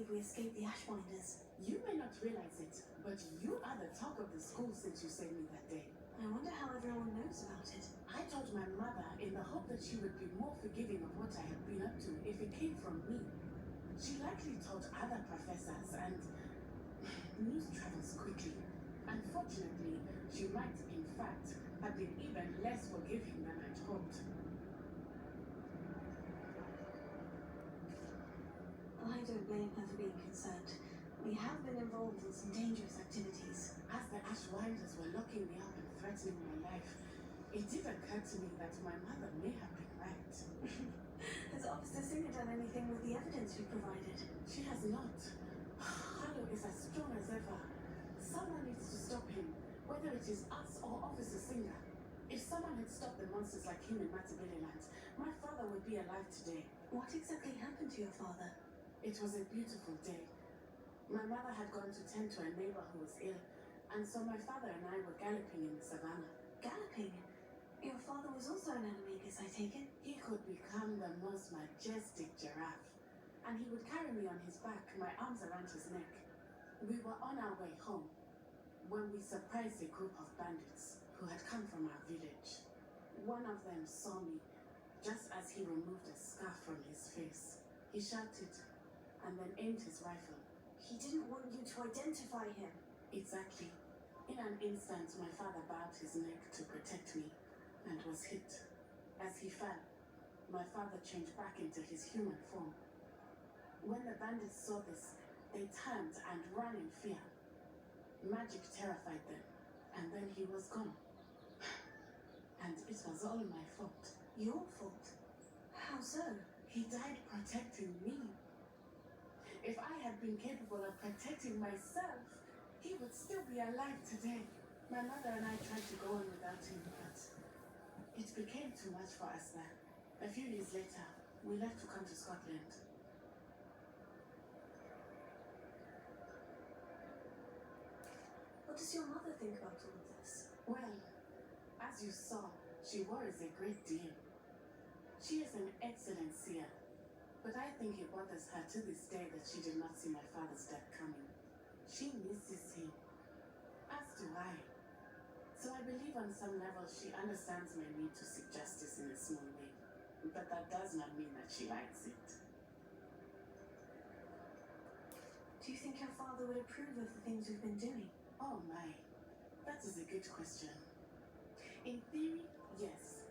believe we escaped the Ashwinders. You may not realize it, but you are the talk of the school since you saved me that day. I wonder how everyone knows about it. I told my mother in the hope that she would be more forgiving of what I had been up to if it came from me. She likely told other professors, and news travels quickly. Unfortunately, she might, in fact, have been even less forgiving than I'd hoped. I don't blame her for being concerned. We have been involved in some dangerous activities. As the Ashwinders were locking me up and threatening my life, it did occur to me that my mother may have been right. Has Officer Singer done anything with the evidence we provided? She has not. Harlow is as strong as ever. Someone needs to stop him, whether it is us or Officer Singer. If someone had stopped the monsters like him in Matabeleland, my father would be alive today. What exactly happened to your father? It was a beautiful day. My mother had gone to tend to a neighbor who was ill, and so my father and I were galloping in the savannah. Galloping? Your father was also an animagus, I take it? He could become the most majestic giraffe, and he would carry me on his back, my arms around his neck. We were on our way home when we surprised a group of bandits who had come from our village. One of them saw me just as he removed a scarf from his face. He shouted and then aimed his rifle. He didn't want you to identify him. Exactly. In an instant, my father bowed his neck to protect me and was hit. As he fell, my father changed back into his human form. When the bandits saw this, they turned and ran in fear. Magic terrified them, and then he was gone. And it was all my fault. Your fault? How so? He died protecting me. If I had been capable of protecting myself, he would still be alive today. My mother and I tried to go on without him, but it became too much for us there. A few years later, we left to come to Scotland. What does your mother think about all of this? Well, as you saw, she worries a great deal. She is an excellent seer, but I think it bothers her to this day that she did not see my father's death coming. She misses him, as do I. So I believe on some level she understands my need to seek justice in a small way, but that does not mean that she likes it. Do you think your father would approve of the things we've been doing? Oh my, that is a good question. In theory, yes,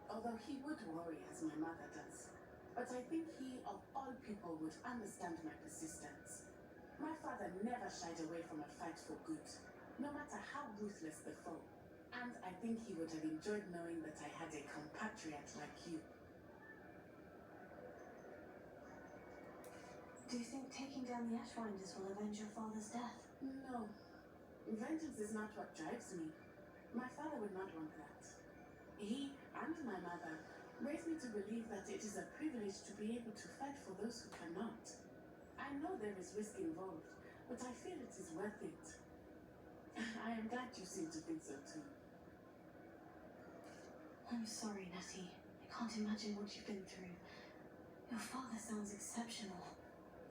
although he would worry as my mother does. But I think he, of all people, would understand my persistence. My father never shied away from a fight for good, no matter how ruthless the foe. And I think he would have enjoyed knowing that I had a compatriot like you. Do you think taking down the Ashwinders will avenge your father's death? No. Vengeance is not what drives me. My father would not want that. He and my mother raised me to believe that it is a privilege to be able to fight for those who cannot. I know there is risk involved, but I feel it is worth it. I am glad you seem to think so too. I'm sorry, Natty. I can't imagine what you've been through. Your father sounds exceptional.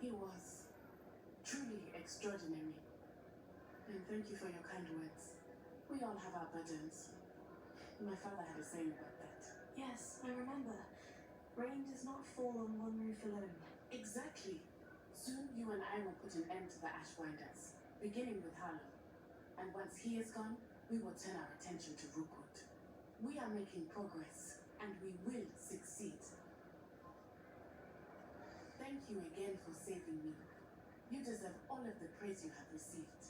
He was truly extraordinary. And thank you for your kind words. We all have our burdens. My father had a saying about that. Yes, I remember. Rain does not fall on one roof alone. Exactly. Soon you and I will put an end to the Ashwinders, beginning with Harlow. And once he is gone, we will turn our attention to Rookwood. We are making progress, and we will succeed. Thank you again for saving me. You deserve all of the praise you have received.